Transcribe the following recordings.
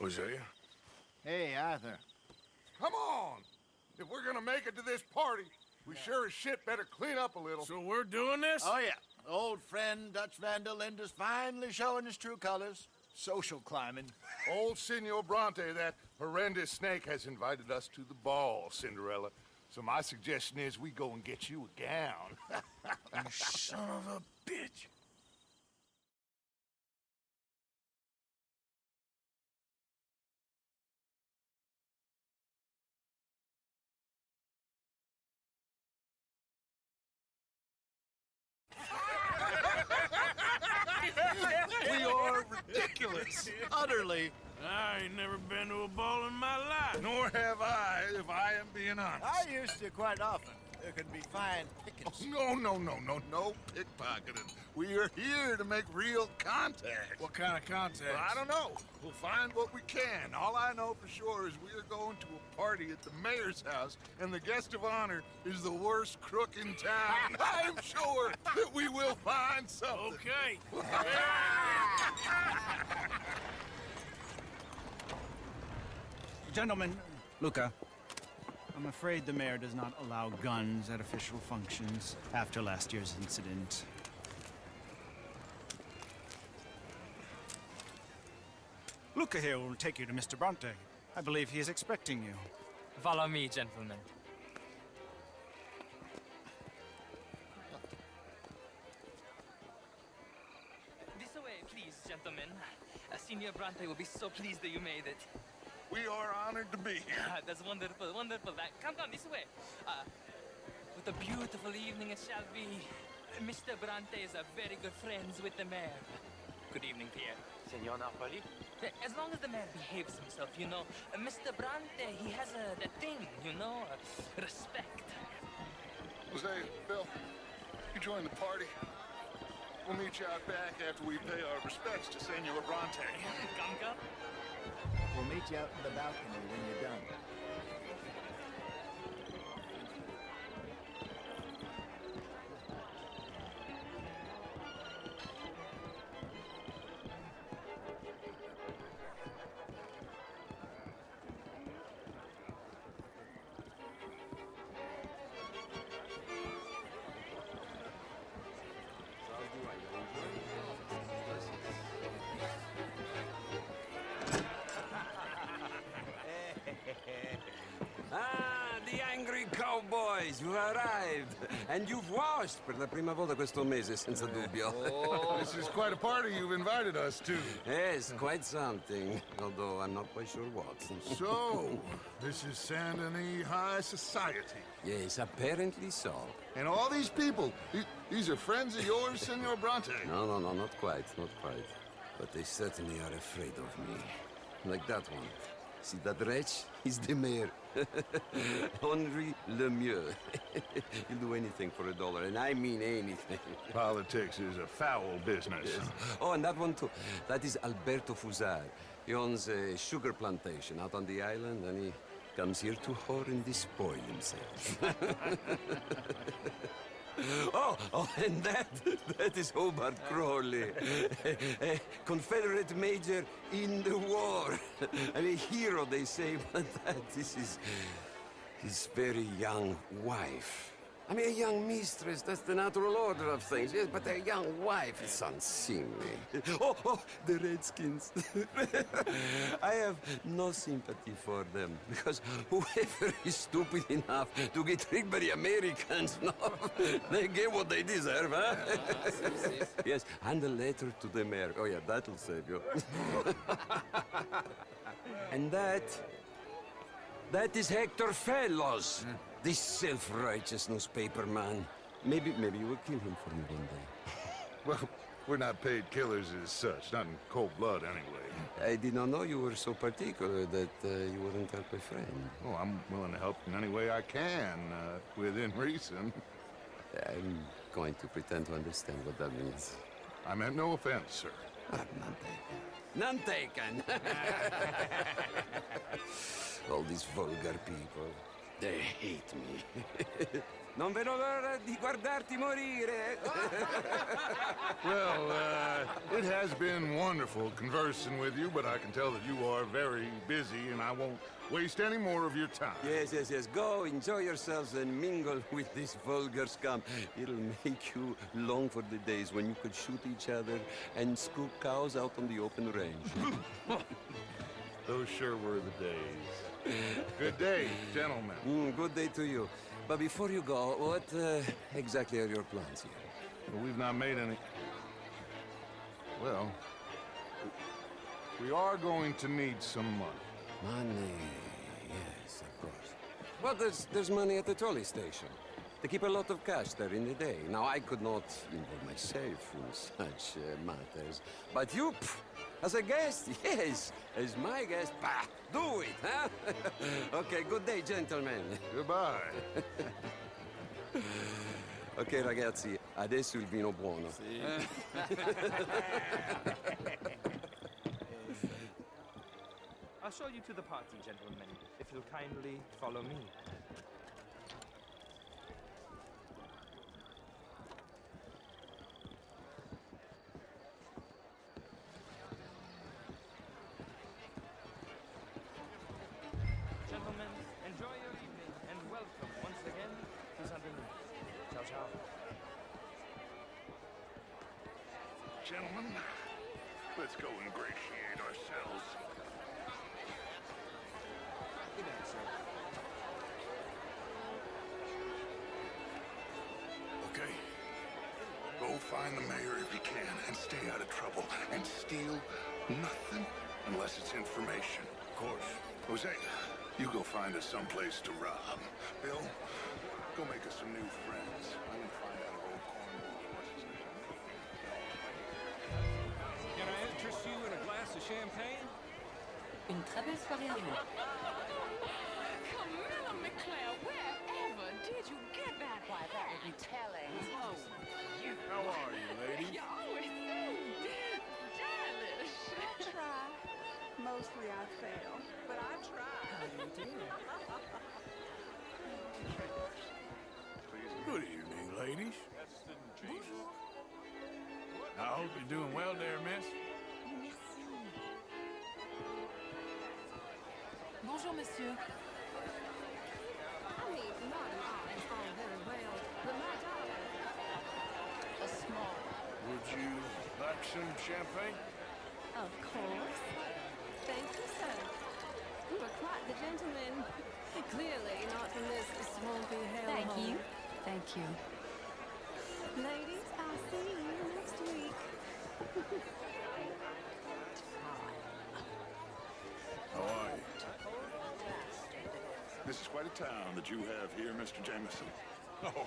Hosea? Hey, Arthur. Come on! If we're gonna make it to this party, we sure as shit better clean up a little. So we're doing this? Oh, yeah. Old friend Dutch Van der Linde's finally showing his true colors. Social climbing. Old Senor Bronte, that horrendous snake, has invited us to the ball, Cinderella. So my suggestion is we go and get you a gown. You son of a bitch. We are ridiculous. Utterly. I ain't never been to a ball in my life. Nor have I, if I am being honest. I used to quite often. There could be fine pickets. No pickpocketing. We are here to make real contact. What kind of contact? Well, I don't know. We'll find what we can. All I know for sure is we are going to a party at the mayor's house, and the guest of honor is the worst crook in town. I'm sure that we will find something. Okay. Gentlemen, Luca, I'm afraid the mayor does not allow guns at official functions after last year's incident. Luca here will take you to Mr. Bronte. I believe he is expecting you. Follow me, gentlemen. This way, please, gentlemen. Senior Bronte will be so pleased that you made it. We are honored to be here. That's wonderful, wonderful. Come this way. What a beautiful evening it shall be. Mr. Bronte is a very good friends with the mayor. Good evening, Pierre. Senor Napoli? As long as the mayor behaves himself, you know. Mr. Bronte, he has that thing, you know, respect. Jose, Bill, you join the party. We'll meet you out back after we pay our respects to Senor Bronte. Come. We'll meet you out in the balcony when you're done. Ah, the angry cowboys, you've arrived. And you've washed per la prima volta questo mese, senza dubbio. This is quite a party you've invited us to. Yes, quite something. Although I'm not quite sure what. So, this is Saint Denis High Society. Yes, apparently so. And all these people, these are friends of yours, Senor Bronte? No, not quite, not quite. But they certainly are afraid of me. Like that one. See that wretch? He's the mayor. Henri Lemieux. He'll do anything for $1, and I mean anything. Politics is a foul business. Yes. Oh, and that one too. That is Alberto Fusar. He owns a sugar plantation out on the island, and he comes here to whore and despoil himself. Oh, and that is Hobart Crawley, a Confederate major in the war. And a hero, they say, but that is his very young wife. I mean, a young mistress, that's the natural order of things, yes, but a young wife is unseemly. Oh, the Redskins. I have no sympathy for them, because whoever is stupid enough to get tricked by the Americans, no, they get what they deserve, huh? Yes, and a letter to the mayor. Oh, yeah, that'll save you. And that is Hector Fellows. This self-righteous newspaper man. Maybe you will kill him for me one day. Well, we're not paid killers as such, not in cold blood anyway. I did not know you were so particular that you wouldn't help a friend. Oh, I'm willing to help in any way I can, within reason. I'm going to pretend to understand what that means. I meant no offense, sir. None taken. All these vulgar people. They hate me. Non vedo l'ora di guardarti morire. Well, it has been wonderful conversing with you, but I can tell that you are very busy, and I won't waste any more of your time. Yes, yes, yes. Go, enjoy yourselves, and mingle with this vulgar scum. It'll make you long for the days when you could shoot each other and scoop cows out on the open range. Those sure were the days. Good day, gentlemen. Good day to you. But before you go, what exactly are your plans here? Well, we've not made any... Well, we are going to need some money. Money, yes, of course. Well, there's money at the trolley station. They keep a lot of cash there in the day. Now, I could not involve myself in such matters. But you, as a guest, yes, as my guest, bah, do it, huh? Okay, good day, gentlemen. Goodbye. Ok, ragazzi, adesso il vino buono. I'll show you to the party, gentlemen, if you'll kindly follow me. Gentlemen, enjoy your evening and welcome once again to Underneath. Ciao, ciao. Gentlemen, let's go ingratiate ourselves. Good night, sir. Okay. Go find the mayor if you can and stay out of trouble and steal nothing unless it's information. Of course. Jose, you go find us someplace to rob. Bill, go make us some new friends. I'm gonna find out if old Cornwall what's his name. Can I interest you in a glass of champagne? Une très belle soirée à vous. Camilla McClare, wherever did you get that? Why, that would be telling. Whoa. How are you, lady? You're always so stylish. Try. Mostly I fail, but I try. Good evening, ladies. I hope you're doing well there, miss. Bonjour, monsieur. I mean, modern art is all very well, but my daughter... A small. Would you like some champagne? Of course. Thank you, sir. You are quite the gentleman. Clearly not from this swampy hellhole. Thank you. Thank you. Ladies, I'll see you next week. How are you? This is quite a town that you have here, Mr. Jameson. Oh,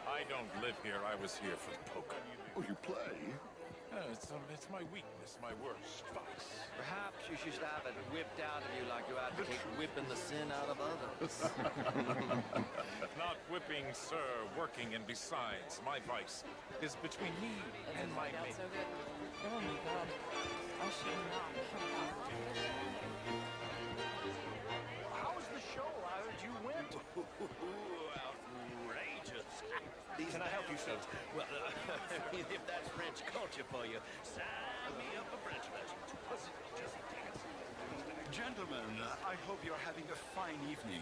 I don't live here. I was here for the poker. Oh, you play? It's my weakness, my worst vice. Perhaps you should have it whipped out of you like you advocate whipping the sin out of others. Not whipping, sir, working, and besides, my vice is between me and my mate. So good. Oh my God. I should not come out. How was the show? I heard you went. Outrageous. Can I help you, sir? Well, if that's French culture for you, sign me up for French lessons. Just take it. Gentlemen, I hope you're having a fine evening.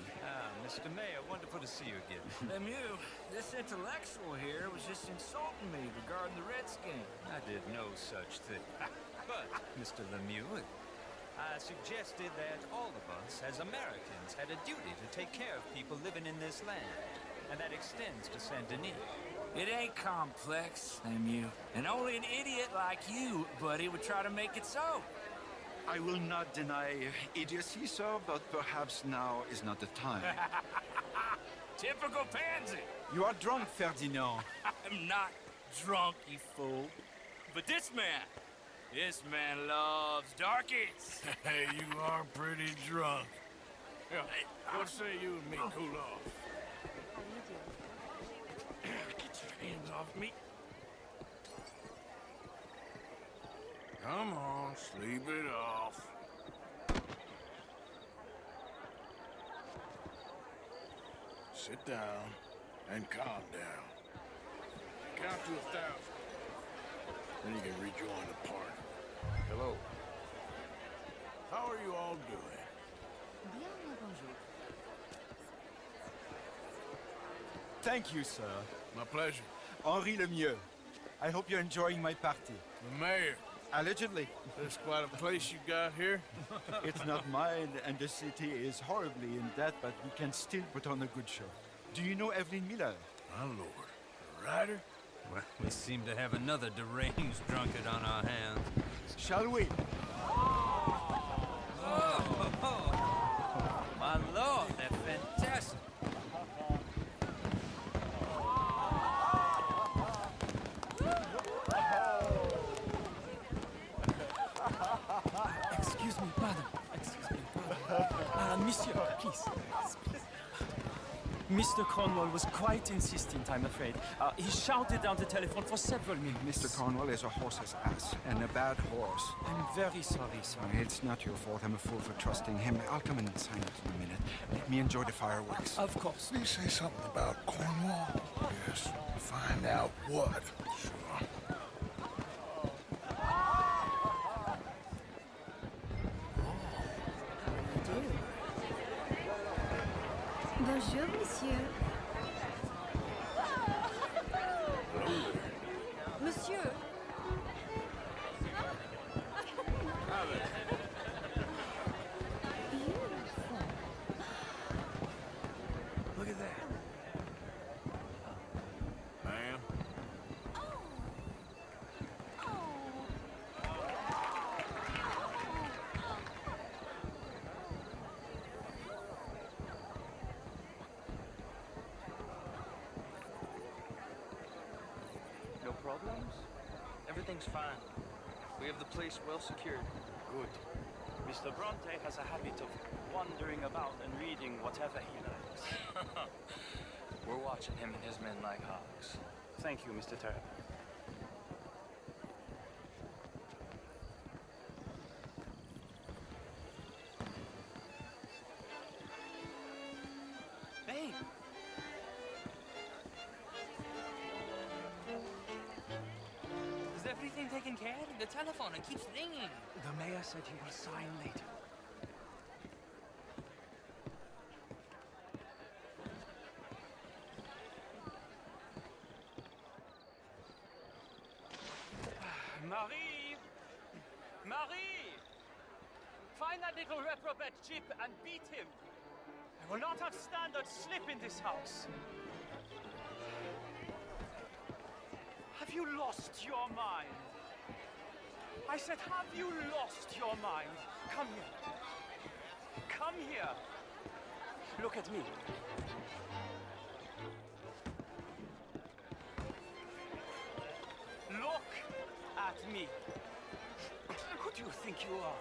Mr. Mayor, wonderful to see you again. Lemieux, this intellectual here was just insulting me regarding the Redskin. I did no such thing. But, Mr. Lemieux, I suggested that all of us, as Americans, had a duty to take care of people living in this land. And that extends to Saint Denis. It ain't complex, Lemieux. And only an idiot like you, buddy, would try to make it so. I will not deny idiocy, sir, but perhaps now is not the time. Typical pansy. You are drunk, Ferdinand. I'm not drunk, you fool. But this man loves darkies. Hey, you are pretty drunk. Yeah, what say you and me cool off? Get your hands off me. Come on, sleep it off. Sit down and calm down. Count to 1,000. Then you can rejoin the party. Hello. How are you all doing? Thank you, sir. My pleasure. Henri Lemieux. I hope you're enjoying my party. The mayor. Allegedly. There's quite a place you got here. It's not mine, and the city is horribly in debt, but we can still put on a good show. Do you know Evelyn Miller? My lord. A writer? Well, we seem to have another deranged drunkard on our hands. Shall we? My lord, they're fantastic. Excuse me, pardon. Excuse me, pardon. Monsieur, please. Mr. Cornwall was quite insistent, I'm afraid. He shouted down the telephone for several minutes. Mr. Cornwall is a horse's ass, and a bad horse. I'm very sorry, sir. It's not your fault. I'm a fool for trusting him. I'll come in and sign it in a minute. Let me enjoy the fireworks. Of course. Did he say something about Cornwall? Yes. Find out what. Sure. Bonjour, monsieur. Monsieur. Beautiful. Look at that. Ma'am? No problems? Everything's fine. We have the place well secured. Good. Mr. Bronte has a habit of wandering about and reading whatever he likes. We're watching him and his men like hawks. Thank you, Mr. Turner. Hey! Is everything taken care of? The telephone, it keeps ringing. The mayor said he will sign later. Marie! Marie! Find that little reprobate Chip and beat him. I will not have standard slip in this house. Have you lost your mind? I said, have you lost your mind? Come here. Come here. Look at me. Look at me. Who do you think you are?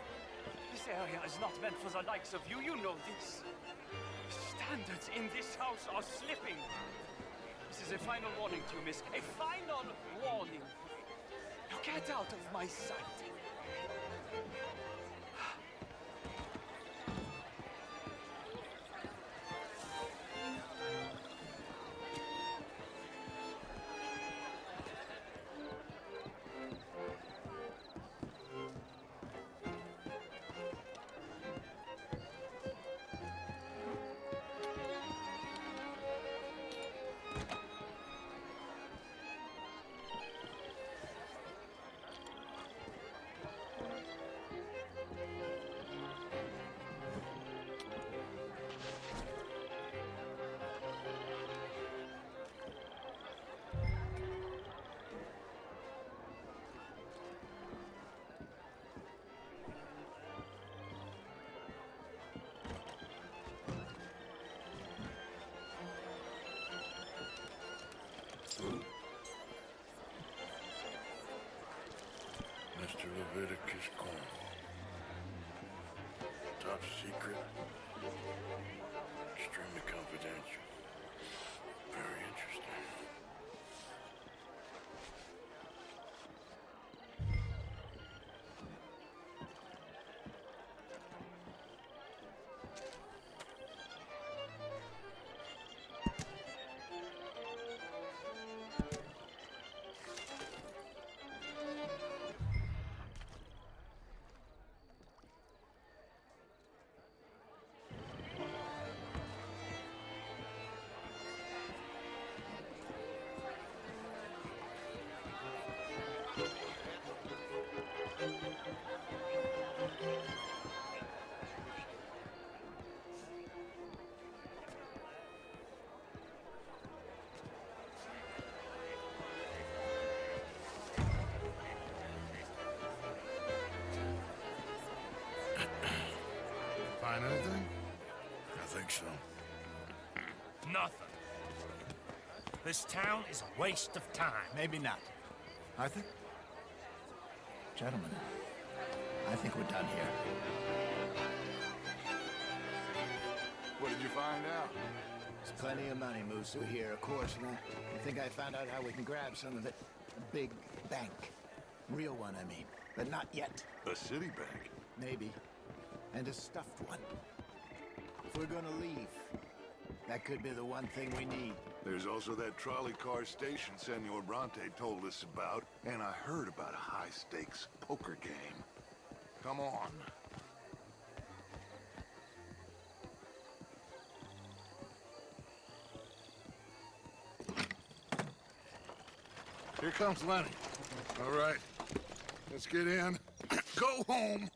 This area is not meant for the likes of you. You know this. Standards in this house are slipping. This is a final warning to you, miss. A final warning. Now get out of my sight. Mr. Leviticus Cornwall. Top secret. Extremely confidential. Very interesting. find anything? I think so. Nothing. This town is a waste of time. Maybe not. Arthur? Gentlemen, I think we're done here. What did you find out? There's plenty of money moves through here, of course, and I think I found out how we can grab some of it. A big bank. Real one, I mean. But not yet. A city bank? Maybe. And a stuffed one. If we're gonna leave, that could be the one thing we need. There's also that trolley car station Senor Bronte told us about, and I heard about a high-stakes poker game. Come on. Here comes Lenny. All right, let's get in. Go home.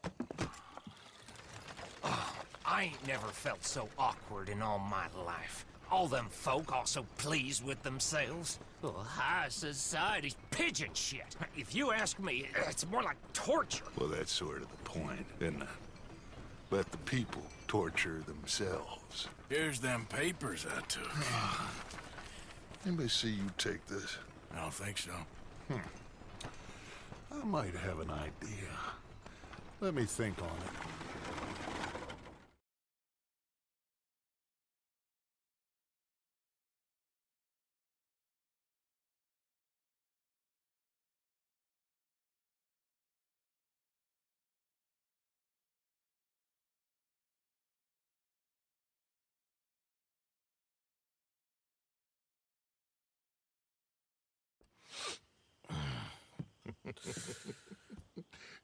I ain't never felt so awkward in all my life. All them folk all so pleased with themselves. Oh, high society's pigeon shit. If you ask me, it's more like torture. Well, that's sort of the point, isn't it? Let the people torture themselves. Here's them papers I took. Anybody see you take this? I don't think so. I might have an idea. Let me think on it.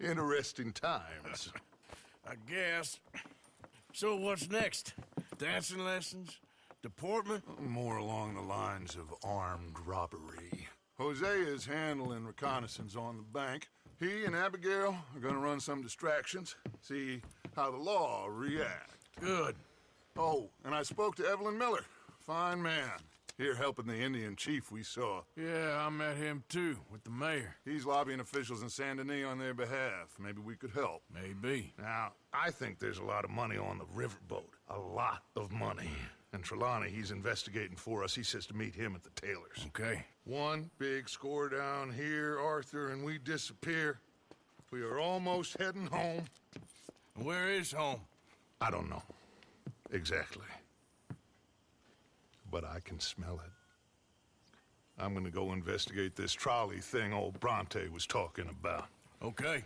Interesting times. I guess. So what's next? Dancing lessons? Deportment? More along the lines of armed robbery. Hosea is handling reconnaissance on the bank. He and Abigail are gonna run some distractions, see how the law react. Good. Oh, and I spoke to Evelyn Miller. Fine man. Here helping the Indian chief we saw. Yeah, I met him too, with the mayor. He's lobbying officials in Saint Denis on their behalf. Maybe we could help. Maybe. Now, I think there's a lot of money on the riverboat. A lot of money. And Trelawney, he's investigating for us. He says to meet him at the Taylor's. Okay. One big score down here, Arthur, and we disappear. We are almost heading home. Where is home? I don't know. Exactly. But I can smell it. I'm gonna go investigate this trolley thing old Bronte was talking about. Okay.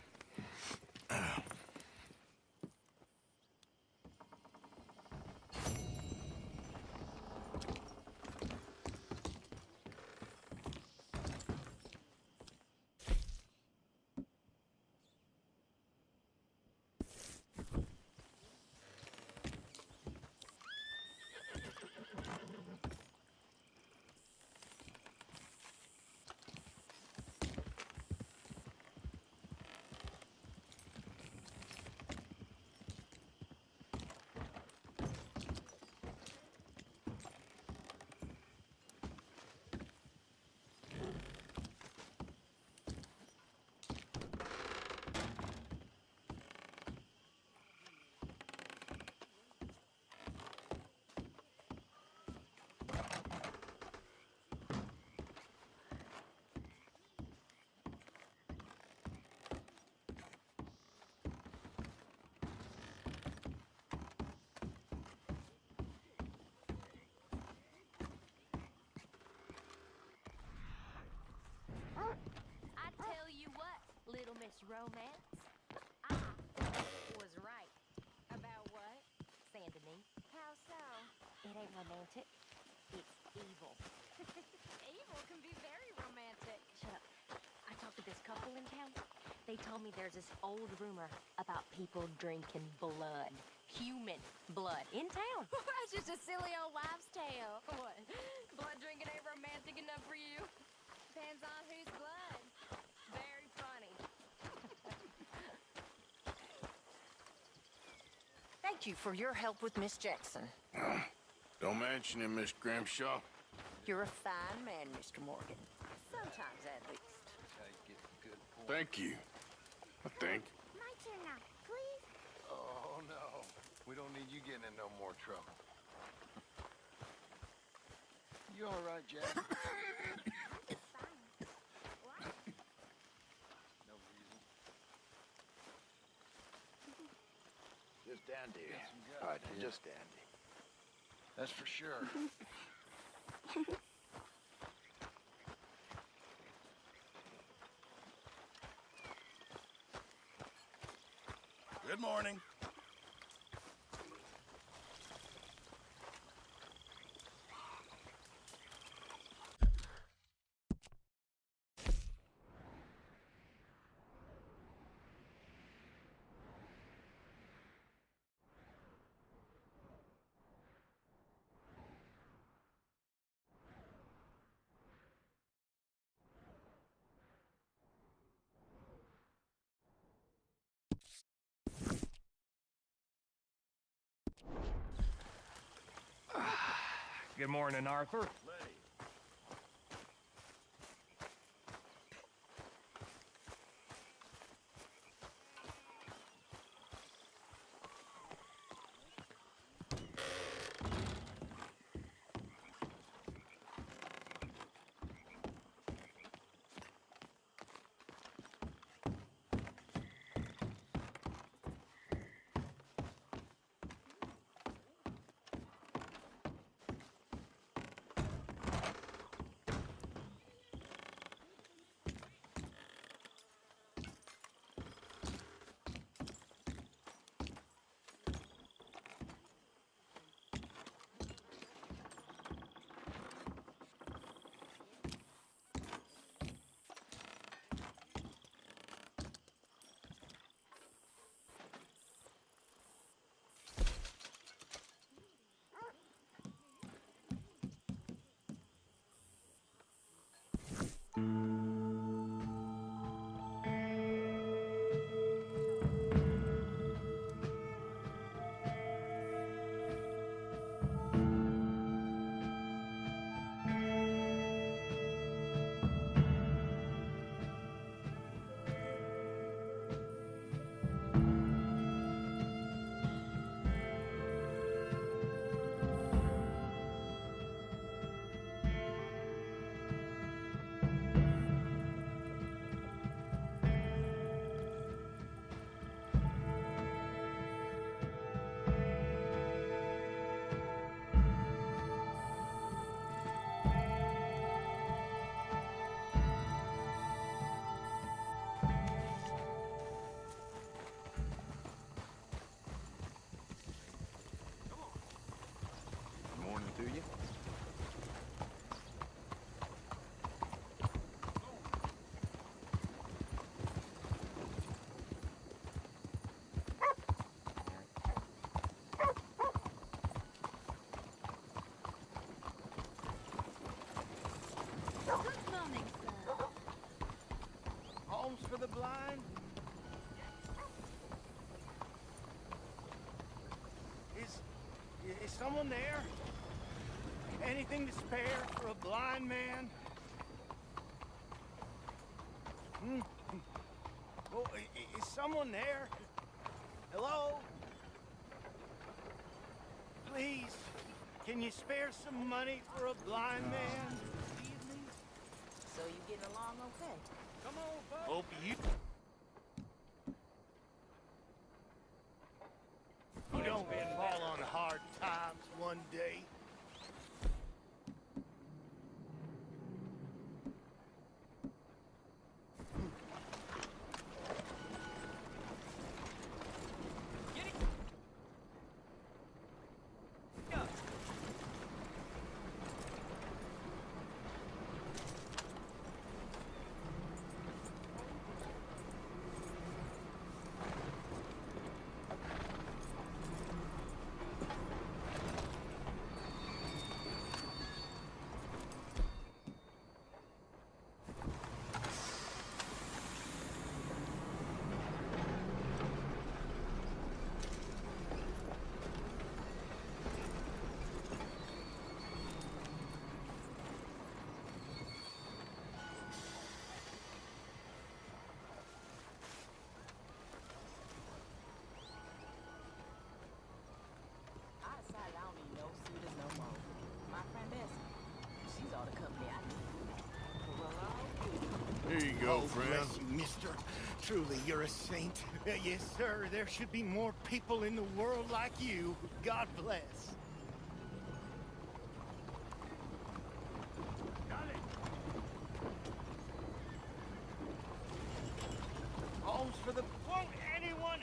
I tell you what, Little Miss Romance, I was right. About what? Saint Denis. How so? It ain't romantic. It's evil. Evil can be very romantic. Shut up. I talked to this couple in town. They told me there's this old rumor about people drinking blood. Human blood. In town. That's just a silly old wives' tale. What? Blood drinking ain't romantic enough for you? Depends on whose blood. Very funny. Thank you for your help with Miss Jackson. Don't mention him, Miss Grimshaw. You're a fine man, Mr. Morgan. Sometimes, at least. Thank you. I think. My turn now, please. Oh, no. We don't need you getting in no more trouble. You all right, Jack? No reason. Just dandy. All right, Just dandy. That's for sure. Good morning. Good morning, Arthur. Morning to you. Good morning, sir. Homes for the blind? Is someone there? Anything to spare for a blind man? Oh, is someone there? Hello? Please, can you spare some money for a blind man? So you getting along okay? Come on, bud. Hope you... You don't fall on hard times one day. go, Oh, friend. bless you, mister. Truly, you're a saint. Yes, sir. There should be more people in the world like you. God bless. Homes for the... Won't anyone